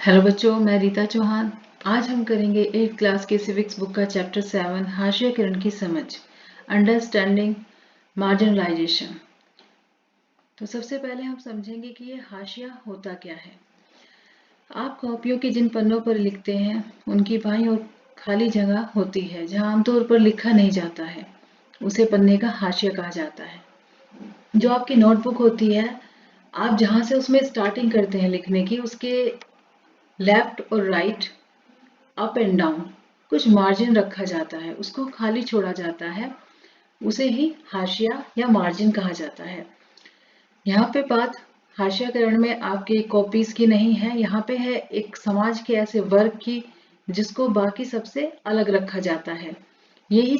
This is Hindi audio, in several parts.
हेलो बच्चों, मैं रीता चौहान। आज हम करेंगे 8th क्लास के सिविक्स बुक का चैप्टर 7 हाशियाकरण की समझ, अंडरस्टैंडिंग मार्जिनलाइजेशन। तो सबसे पहले हम समझेंगे कि ये हाशिया होता क्या है। आप कॉपियों के जिन पन्नों पर लिखते हैं उनकी बाईं ओर खाली जगह होती है जहां आमतौर पर लिखा नहीं जाता है, उसे पन्ने का हाशिया कहा जाता है। जो आपकी नोटबुक होती है, आप जहां से उसमें स्टार्टिंग करते हैं लिखने की, उसके लेफ्ट और राइट, अप एंड डाउन कुछ मार्जिन रखा जाता है, उसको खाली छोड़ा जाता है, उसे ही हाशिया या मार्जिन कहा जाता है। यहाँ पे बात हाशियाकरण में आपके कॉपीज की नहीं है, यहाँ पे है एक समाज के ऐसे वर्ग की जिसको बाकी सबसे अलग रखा जाता है। ये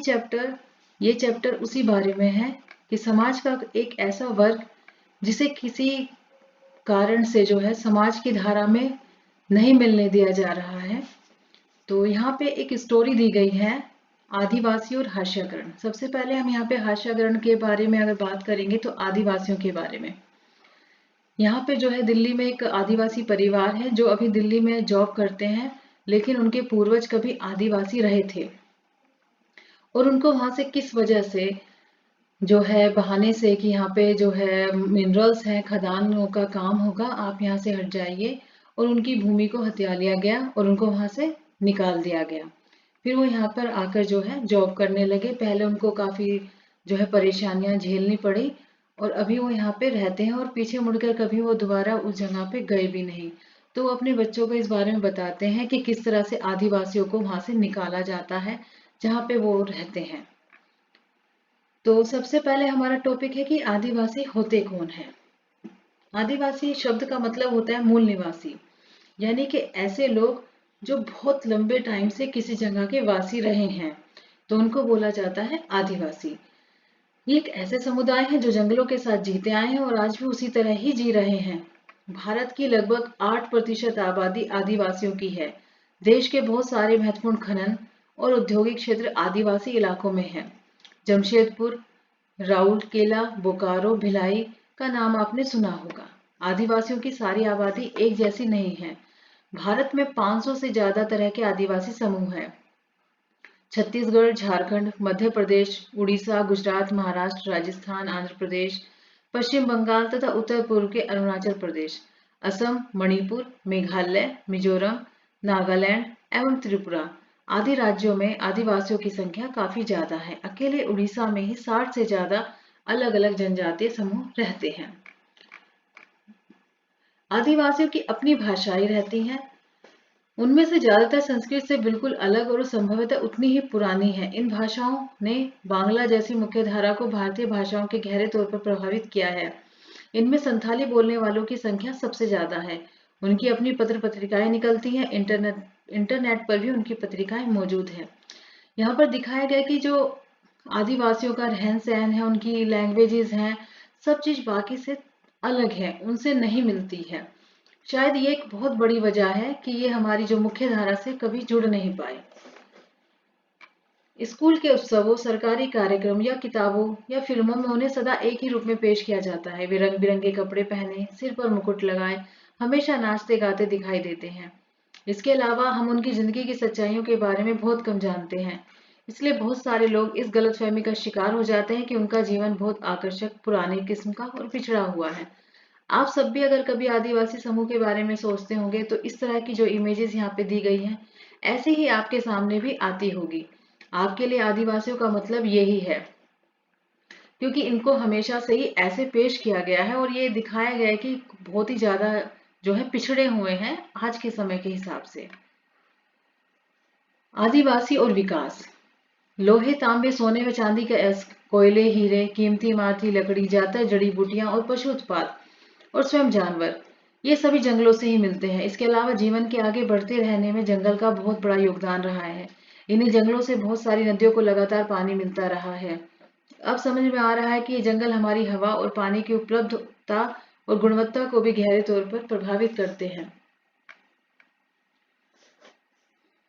चैप्टर उसी बारे में है कि समाज का एक ऐसा वर्ग जिसे किसी कारण से जो है समाज की धारा में नहीं मिलने दिया जा रहा है। तो यहाँ पे एक स्टोरी दी गई है, आदिवासी और हाशियाकरण। सबसे पहले हम यहाँ पे हाशियाकरण के बारे में अगर बात करेंगे तो आदिवासियों के बारे में। यहाँ पे जो है दिल्ली में एक आदिवासी परिवार है जो अभी दिल्ली में जॉब करते हैं, लेकिन उनके पूर्वज कभी आदिवासी रहे थे और उनको वहां से किस वजह से जो है बहाने से कि यहाँ पे जो है मिनरल्स हैं, खदानों का काम होगा, आप यहाँ से हट जाइए, और उनकी भूमि को हथिया लिया गया और उनको वहां से निकाल दिया गया। फिर वो यहाँ पर आकर जो है जॉब करने लगे। पहले उनको काफी जो है परेशानियां झेलनी पड़ी और अभी वो यहाँ पे रहते हैं और पीछे मुड़कर कभी वो दोबारा उस जगह पे गए भी नहीं। तो वो अपने बच्चों को इस बारे में बताते हैं कि किस तरह से आदिवासियों को वहां से निकाला जाता है जहाँ पे वो रहते हैं। तो सबसे पहले हमारा टॉपिक है कि आदिवासी होते कौन है। आदिवासी शब्द का मतलब होता है मूल निवासी, यानी कि ऐसे लोग जो बहुत लंबे टाइम से किसी जगह के वासी रहे हैं, तो उनको बोला जाता है आदिवासी। ये एक ऐसे समुदाय हैं जो जंगलों के साथ जीते आए हैं और आज भी उसी तरह ही जी रहे हैं। भारत की लगभग 8% आबादी आदिवासियों की है। देश के बहुत सारे महत्वपूर्ण खनन और औद्योगिक क्षेत्र आदिवासी इलाकों में हैं। जमशेदपुर, राउरकेला, बोकारो, भिलाई का नाम आपने सुना होगा। आदिवासियों की सारी आबादी एक जैसी नहीं है। भारत में 500 से ज्यादा तरह के आदिवासी समूह हैं। छत्तीसगढ़, झारखंड, मध्य प्रदेश, उड़ीसा, गुजरात, महाराष्ट्र, राजस्थान, आंध्र प्रदेश, पश्चिम बंगाल तथा उत्तर पूर्व के अरुणाचल प्रदेश, असम, मणिपुर, मेघालय, मिजोरम, नागालैंड एवं त्रिपुरा आदि राज्यों में आदिवासियों की संख्या काफी ज्यादा है। अकेले उड़ीसा में ही 60 से ज्यादा अलग अलग जनजातीय समूह रहते हैं। आदिवासियों की अपनी भाषाएं रहती हैं। उनमें से ज्यादातर संस्कृत से बिल्कुल अलग और संभवतः उतनी ही पुरानी है। इन भाषाओं ने बांग्ला जैसी मुख्य धारा को भारतीय भाषाओं के गहरे तौर पर प्रभावित किया है। इनमें संथाली बोलने वालों की संख्या सबसे ज्यादा है। उनकी अपनी पत्र पत्रिकाएं निकलती हैं। इंटरनेट पर भी उनकी पत्रिकाएं मौजूद है। यहाँ पर दिखाया गया कि जो आदिवासियों का रहन सहन है, उनकी लैंग्वेजेस हैं, सब चीज बाकी से अलग है, उनसे नहीं मिलती है। शायद ये एक बहुत बड़ी वजह है कि ये हमारी जो मुख्य धारा से कभी जुड़ नहीं पाए। स्कूल के उत्सवों, सरकारी कार्यक्रम या किताबों या फिल्मों में उन्हें सदा एक ही रूप में पेश किया जाता है। वे रंग बिरंगे कपड़े पहने, सिर पर मुकुट लगाए, हमेशा नाचते गाते दिखाई देते हैं। इसके अलावा हम उनकी जिंदगी की सच्चाइयों के बारे में बहुत कम जानते हैं। इसलिए बहुत सारे लोग इस गलतफहमी का शिकार हो जाते हैं कि उनका जीवन बहुत आकर्षक, पुरानी किस्म का और पिछड़ा हुआ है। आप सब भी अगर कभी आदिवासी समूह के बारे में सोचते होंगे तो इस तरह की जो इमेजेस यहाँ पे दी गई हैं, ऐसे ही आपके सामने भी आती होगी। आपके लिए आदिवासियों का मतलब यही है, क्योंकि इनको हमेशा से ही ऐसे पेश किया गया है और ये दिखाया गया है कि बहुत ही ज्यादा जो है पिछड़े हुए हैं आज के समय के हिसाब से। आदिवासी और विकास। लोहे, तांबे, सोने व चांदी का अयस्क, कोयले, हीरे, कीमती इमारती लकड़ी, ज्यादातर जड़ी बूटियां और पशु उत्पाद और स्वयं जानवर, ये सभी जंगलों से ही मिलते हैं। इसके अलावा जीवन के आगे बढ़ते रहने में जंगल का बहुत बड़ा योगदान रहा है। इन्हीं जंगलों से बहुत सारी नदियों को लगातार पानी मिलता रहा है। अब समझ में आ रहा है कि ये जंगल हमारी हवा और पानी की उपलब्धता और गुणवत्ता को भी गहरे तौर पर प्रभावित करते हैं।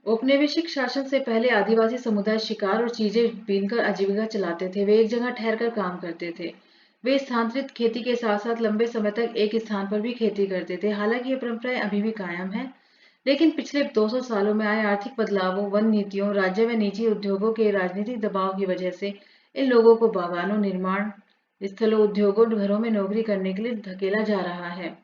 औपनिवेशिक शासन से पहले आदिवासी समुदाय शिकार और चीजें बीनकर आजीविका चलाते थे। वे एक जगह ठहरकर काम करते थे। वे स्थानांतरित खेती के साथ साथ लंबे समय तक एक स्थान पर भी खेती करते थे। हालांकि ये परंपराएं अभी भी कायम है। लेकिन पिछले 200 सालों में आए आर्थिक बदलावों, वन नीतियों, राज्य व निजी उद्योगों के राजनीतिक दबाव की वजह से इन लोगों को बागानों, निर्माण स्थलों, उद्योगों, घरों में नौकरी करने के लिए धकेला जा रहा है।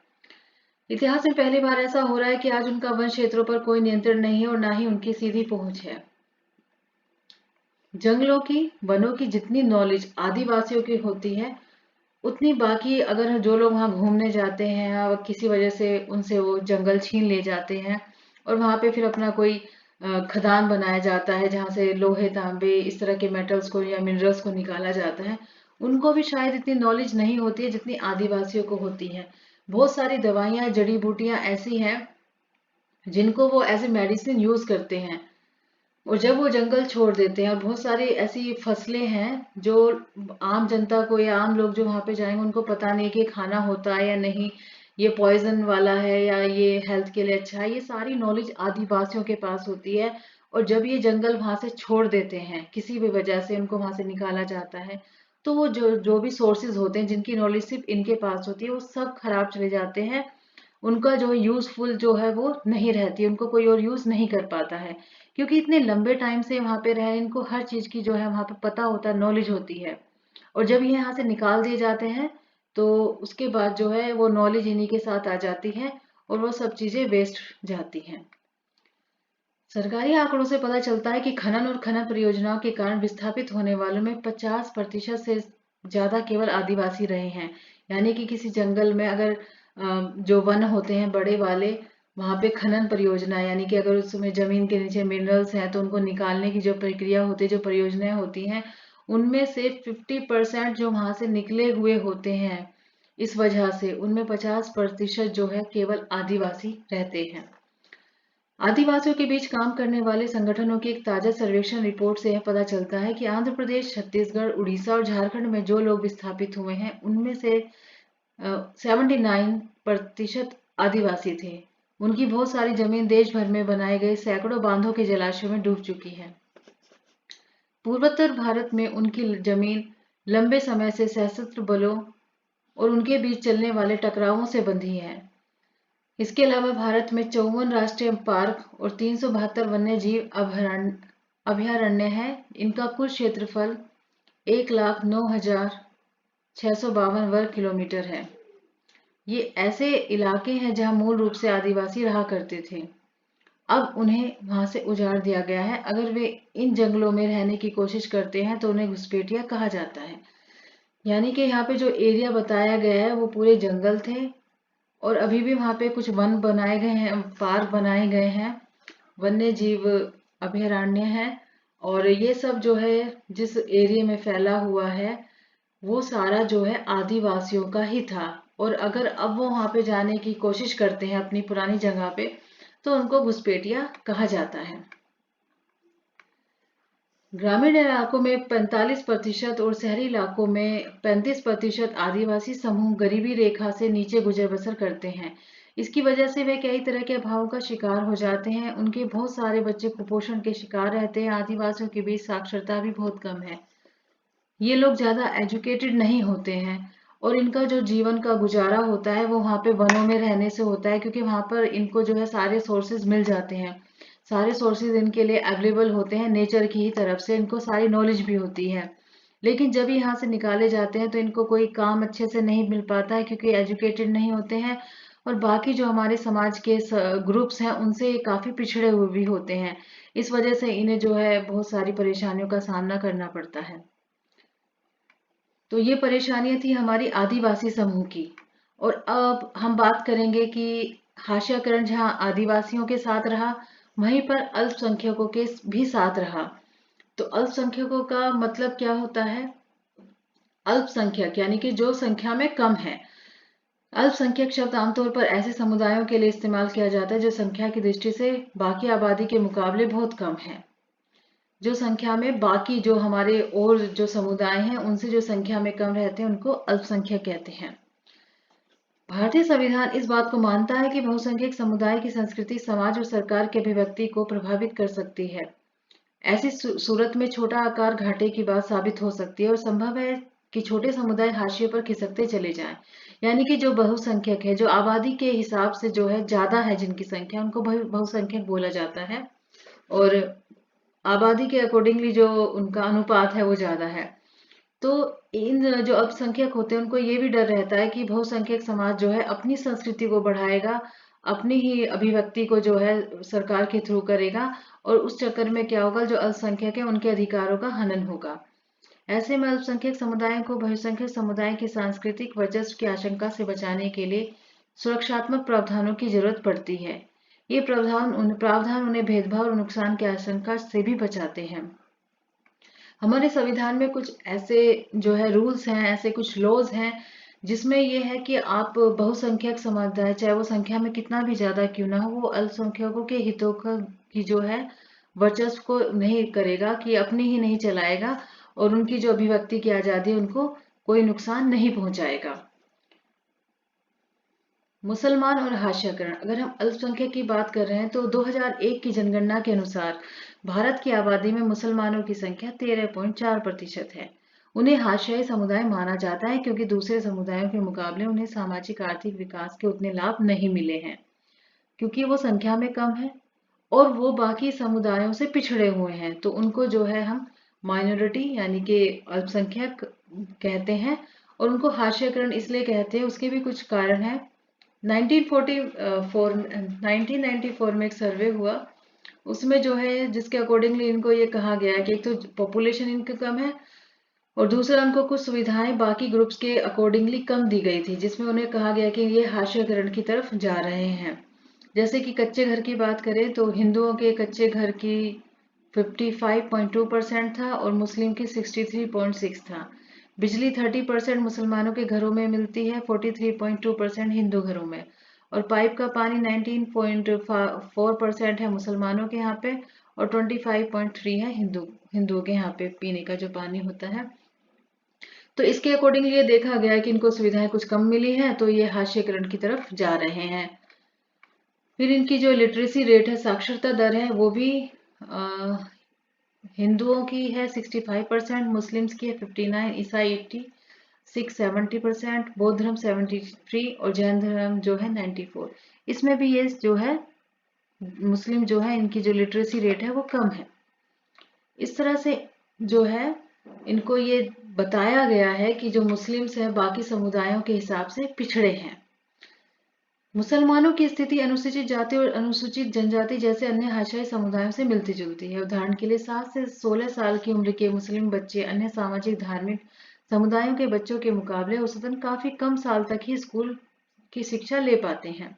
इतिहास में पहली बार ऐसा हो रहा है कि आज उनका वन क्षेत्रों पर कोई नियंत्रण नहीं है और ना ही उनकी सीधी पहुंच है। जंगलों की, वनों की जितनी नॉलेज आदिवासियों की होती है, उतनी बाकी अगर जो लोग वहां घूमने जाते हैं और किसी वजह से उनसे वो जंगल छीन ले जाते हैं और वहां पे फिर अपना कोई खदान बनाया जाता है जहां से लोहे, तांबे, इस तरह के मेटल्स को या मिनरल्स को निकाला जाता है, उनको भी शायद इतनी नॉलेज नहीं होती है जितनी आदिवासियों को होती है। बहुत सारी दवाइयां, जड़ी बूटियां ऐसी हैं जिनको वो एज ए मेडिसिन यूज करते हैं और जब वो जंगल छोड़ देते हैं, और बहुत सारी ऐसी फसलें हैं जो आम जनता को या आम लोग जो वहां पे जाएंगे उनको पता नहीं कि ये खाना होता है या नहीं, ये पॉइजन वाला है या ये हेल्थ के लिए अच्छा है, ये सारी नॉलेज आदिवासियों के पास होती है। और जब ये जंगल वहां से छोड़ देते हैं, किसी भी वजह से उनको वहां से निकाला जाता है, तो वो जो जो भी सोर्सेज होते हैं जिनकी नॉलेज सिर्फ इनके पास होती है, वो सब खराब चले जाते हैं। उनका जो यूजफुल जो है वो नहीं रहती, उनको कोई और यूज नहीं कर पाता है, क्योंकि इतने लंबे टाइम से वहां पे रहे, इनको हर चीज की जो है वहां पे पता होता है, नॉलेज होती है। और जब ये यहाँ से निकाल दिए जाते हैं तो उसके बाद जो है वो नॉलेज इन्हीं के साथ आ जाती है और वो सब चीजें वेस्ट जाती हैं। सरकारी आंकड़ों से पता चलता है कि खनन और खनन परियोजनाओं के कारण विस्थापित होने वालों में 50% से ज्यादा केवल आदिवासी रहे हैं। यानी कि किसी जंगल में अगर जो वन होते हैं बड़े वाले, वहां पे खनन परियोजना, यानी कि अगर उसमें जमीन के नीचे मिनरल्स हैं तो उनको निकालने की जो प्रक्रिया होती है, जो परियोजनाएं होती हैं, उनमें से 50% जो वहां से निकले हुए होते हैं, इस वजह से उनमें 50% जो है केवल आदिवासी रहते हैं। आदिवासियों के बीच काम करने वाले संगठनों की एक ताजा सर्वेक्षण रिपोर्ट से यह पता चलता है कि आंध्र प्रदेश, छत्तीसगढ़, उड़ीसा और झारखंड में जो लोग विस्थापित हुए हैं उनमें से 79% आदिवासी थे। उनकी बहुत सारी जमीन देश भर में बनाए गए सैकड़ों बांधों के जलाशयों में डूब चुकी है। पूर्वोत्तर भारत में उनकी जमीन लंबे समय से सशस्त्र बलों और उनके बीच चलने वाले टकरावों से बंधी है। इसके अलावा भारत में 54 राष्ट्रीय पार्क और 372 वन्य जीव अभयारण्य हैं। इनका कुल क्षेत्रफल 1,09,652 वर्ग किलोमीटर है। ये ऐसे इलाके हैं जहां मूल रूप से आदिवासी रहा करते थे। अब उन्हें वहां से उजाड़ दिया गया है। अगर वे इन जंगलों में रहने की कोशिश करते हैं तो उन्हें घुसपैठिया कहा जाता है। यानी कि यहाँ पे जो एरिया बताया गया है वो पूरे जंगल थे और अभी भी वहां पे कुछ वन बनाए गए हैं, पार्क बनाए गए हैं, वन्य जीव अभयारण्य है। और ये सब जो है जिस एरिया में फैला हुआ है वो सारा जो है आदिवासियों का ही था। और अगर अब वो वहां पे जाने की कोशिश करते हैं अपनी पुरानी जगह पे तो उनको घुसपैठिया कहा जाता है। ग्रामीण इलाकों में 45% और शहरी इलाकों में 35% आदिवासी समूह गरीबी रेखा से नीचे गुजर बसर करते हैं। इसकी वजह से वे कई तरह के अभावों का शिकार हो जाते हैं। उनके बहुत सारे बच्चे कुपोषण के शिकार रहते हैं। आदिवासियों के बीच साक्षरता भी बहुत कम है। ये लोग ज्यादा एजुकेटेड नहीं होते हैं और इनका जो जीवन का गुजारा होता है वो वहाँ पे वनों में रहने से होता है, क्योंकि वहाँ पर इनको जो है सारे सोर्सेज मिल जाते हैं। सारे सोर्सेज इनके लिए अवेलेबल होते हैं, नेचर की ही तरफ से इनको सारी नॉलेज भी होती है। लेकिन जब यहाँ से निकाले जाते हैं तो इनको कोई काम अच्छे से नहीं मिल पाता है क्योंकि एजुकेटेड नहीं होते हैं और बाकी जो हमारे समाज के ग्रुप्स हैं उनसे ये काफी पिछड़े हुए भी होते हैं। इस वजह से इन्हें जो है बहुत सारी परेशानियों का सामना करना पड़ता है। तो ये परेशानियां थी हमारी आदिवासी समूह की। और अब हम बात करेंगे कि हाशियाकरण जहां आदिवासियों के साथ रहा, वहीं पर अल्पसंख्यकों के भी साथ रहा। तो अल्पसंख्यकों का मतलब क्या होता है? अल्पसंख्यक यानी कि जो संख्या में कम है। अल्पसंख्यक शब्द आमतौर पर ऐसे समुदायों के लिए इस्तेमाल किया जाता है जो संख्या की दृष्टि से बाकी आबादी के मुकाबले बहुत कम है। जो संख्या में बाकी जो हमारे और जो समुदाय हैं उनसे जो संख्या में कम रहते हैं उनको अल्पसंख्यक कहते हैं। भारतीय संविधान इस बात को मानता है कि बहुसंख्यक समुदाय की संस्कृति, समाज और सरकार की अभिव्यक्ति को प्रभावित कर सकती है। ऐसी सूरत में छोटा आकार घाटे की बात साबित हो सकती है और संभव है कि छोटे समुदाय हाशिए पर खिसकते चले जाएं। यानी कि जो बहुसंख्यक है, जो आबादी के हिसाब से जो है ज्यादा है जिनकी संख्या, उनको बहुसंख्यक बोला जाता है। और आबादी के अकॉर्डिंगली जो उनका अनुपात है वो ज्यादा है। तो इन जो अल्पसंख्यक होते हैं उनको ये भी डर रहता है कि बहुसंख्यक समाज जो है अपनी संस्कृति को बढ़ाएगा, अपनी ही अभिव्यक्ति को जो है सरकार के थ्रू करेगा, और उस चक्कर में क्या होगा, जो अल्पसंख्यक है उनके अधिकारों का हनन होगा। ऐसे में अल्पसंख्यक समुदायों को बहुसंख्यक समुदाय की सांस्कृतिक वर्चस्व की आशंका से बचाने के लिए सुरक्षात्मक प्रावधानों की जरूरत पड़ती है। ये प्रावधान उन्हें भेदभाव और नुकसान की आशंका से भी बचाते हैं। हमारे संविधान में कुछ ऐसे जो है रूल्स हैं, ऐसे कुछ लॉज हैं जिसमें ये है कि आप बहुसंख्यक समुदाय, चाहे वो संख्या में कितना भी ज्यादा क्यों ना हो, वो अल्पसंख्यकों के हितों की जो है वर्चस्व को नहीं करेगा, कि अपनी ही नहीं चलाएगा, और उनकी जो अभिव्यक्ति की आजादी है उनको कोई नुकसान नहीं पहुंचाएगा। मुसलमान और हाशियाकरण, अगर हम अल्पसंख्यक की बात कर रहे हैं तो 2001 की जनगणना के अनुसार भारत की आबादी में मुसलमानों की संख्या 13.4% है। उन्हें हाशियाई समुदाय माना जाता है क्योंकि दूसरे समुदायों के मुकाबले उन्हें सामाजिक आर्थिक विकास के उतने लाभ नहीं मिले हैं, क्योंकि वो संख्या में कम है और वो बाकी समुदायों से पिछड़े हुए हैं। तो उनको जो है हम माइनॉरिटी यानी कि अल्पसंख्यक कहते हैं, और उनको हाशियाकरण इसलिए कहते हैं, उसके भी कुछ कारण हैं। 1994 में एक सर्वे हुआ, उसमें जो है जिसके अकॉर्डिंगली इनको ये कहा गया है कि एक तो पॉपुलेशन इनकी कम है, और दूसरा उनको कुछ सुविधाएं बाकी ग्रुप्स के अकॉर्डिंगली कम दी गई थी, जिसमें उन्हें कहा गया कि ये हाशियाकरण की तरफ जा रहे हैं। जैसे कि कच्चे घर की बात करें तो हिंदुओं के कच्चे घर की 55.2% था और मुस्लिम की 63.6 था। बिजली 30% मुसलमानों के घरों में मिलती है, 43.2% हिंदू घरों में, और पाइप का पानी 19.4% है मुसलमानों के यहाँ पे, और 25.3 है हिंदुओं के यहाँ पे पीने का जो पानी होता है। तो इसके अकॉर्डिंगली ये देखा गया है कि इनको सुविधाएं कुछ कम मिली हैं, तो ये हाशियाकरण की तरफ जा रहे हैं। फिर इनकी जो लिटरेसी रेट है, साक्षरता दर है, वो भी हिंदुओं की है 65%, मुस्लिम्स की है 59, ईसाई 86, 70%, बौद्ध धर्म 73 और जैन धर्म जो है 94। इसमें भी ये जो है मुस्लिम जो है इनकी जो लिटरेसी रेट है वो कम है। इस तरह से जो है इनको ये बताया गया है कि जो मुस्लिम्स हैं बाकी समुदायों के हिसाब से पिछड़े हैं। मुसलमानों की स्थिति अनुसूचित जाति और अनुसूचित जनजाति जैसे अन्य हाशियाई समुदायों से मिलती जुलती है। उदाहरण के लिए 7 से 16 साल की उम्र के मुस्लिम बच्चे अन्य सामाजिक धार्मिक समुदायों के बच्चों के मुकाबले औसतन काफी कम साल तक ही स्कूल की शिक्षा ले पाते हैं।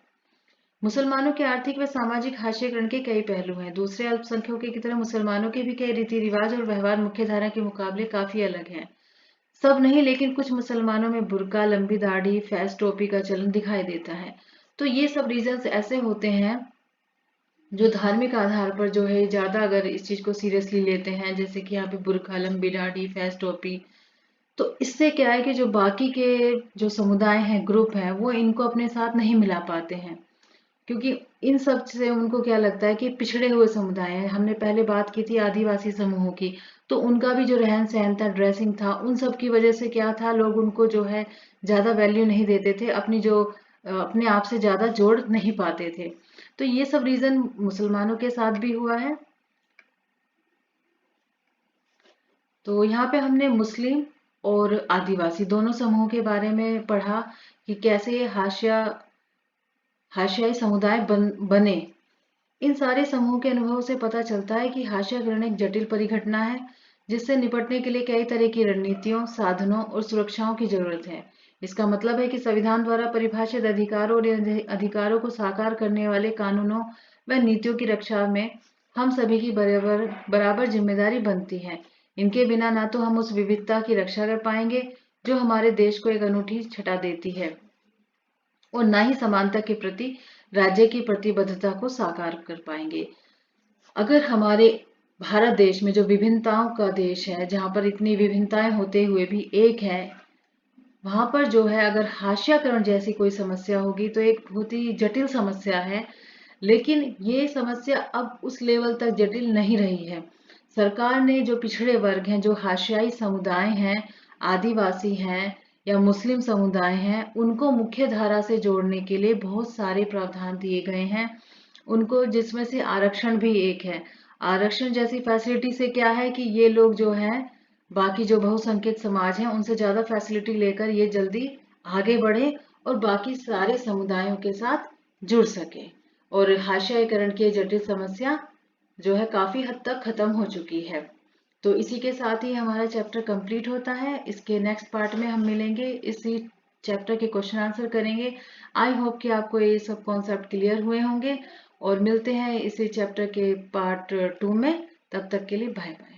मुसलमानों के आर्थिक व सामाजिक हाशियाकरण के कई पहलू हैं। दूसरे अल्पसंख्यकों की तरह मुसलमानों के भी कई रीति रिवाज और व्यवहार मुख्यधारा के मुकाबले काफी अलग हैं। सब नहीं, लेकिन कुछ मुसलमानों में बुर्का, लंबी दाढ़ी, फैस टोपी का चलन दिखाई देता है। तो ये सब रीजंस ऐसे होते हैं जो धार्मिक आधार पर जो है ज्यादा अगर इस चीज को सीरियसली लेते हैं, जैसे कि यहाँ पे बुर्का, लंबी दाढ़ी, फैस टोपी, तो इससे क्या है कि जो बाकी के जो समुदाय हैं, ग्रुप हैं, वो इनको अपने साथ नहीं मिला पाते हैं, क्योंकि इन सब से उनको क्या लगता है कि पिछड़े हुए समुदाय हैं। हमने पहले बात की थी आदिवासी समूहों की, तो उनका भी जो रहन सहन था, ड्रेसिंग था, उन सब की वजह से क्या था, लोग उनको जो है ज्यादा वैल्यू नहीं देते थे, अपने आप से ज्यादा जोड़ नहीं पाते थे। तो ये सब रीजन मुसलमानों के साथ भी हुआ है। तो यहाँ पे हमने मुस्लिम और आदिवासी दोनों समूहों के बारे में पढ़ा कि कैसे ये हाशियाई समुदाय बने। इन सारे समूह के अनुभव से पता चलता है कि हाशियाकरण एक जटिल परिघटना है, जिससे निपटने के लिए कई तरह की रणनीतियों, साधनों और सुरक्षाओं की जरूरत है। इसका मतलब है कि संविधान द्वारा परिभाषित अधिकारों और अधिकारों को साकार करने वाले कानूनों व नीतियों की रक्षा में हम सभी की बराबर बराबर जिम्मेदारी बनती है। इनके बिना ना तो हम उस विविधता की रक्षा कर पाएंगे जो हमारे देश को एक अनूठी छटा देती है, और ना ही समानता के प्रति राज्य की प्रतिबद्धता को साकार कर पाएंगे। अगर हमारे भारत देश में जो विभिन्नताओं का देश है, जहाँ पर इतनी विभिन्नताएं होते हुए भी एक है, वहां पर जो है अगर हाशियाकरण जैसी कोई समस्या होगी तो एक बहुत ही जटिल समस्या है। लेकिन ये समस्या अब उस लेवल तक जटिल नहीं रही है। सरकार ने जो पिछड़े वर्ग हैं, जो हाशियाई समुदाय हैं, आदिवासी हैं या मुस्लिम समुदाय हैं, उनको मुख्य धारा से जोड़ने के लिए बहुत सारे प्रावधान दिए गए हैं। उनको, जिसमें से आरक्षण भी एक है। आरक्षण जैसी फैसिलिटी से क्या है कि ये लोग जो है बाकी जो बहुसंख्यक समाज हैं उनसे ज्यादा फैसिलिटी लेकर ये जल्दी आगे बढ़े और बाकी सारे समुदायों के साथ जुड़ सके। और हाशियाकरण की जटिल समस्या जो है काफी हद तक खत्म हो चुकी है। तो इसी के साथ ही हमारा चैप्टर कंप्लीट होता है। इसके नेक्स्ट पार्ट में हम मिलेंगे, इसी चैप्टर के क्वेश्चन आंसर करेंगे। आई होप कि आपको ये सब कॉन्सेप्ट क्लियर हुए होंगे और मिलते हैं इसी चैप्टर के पार्ट 2 में। तब तक के लिए बाय बाय।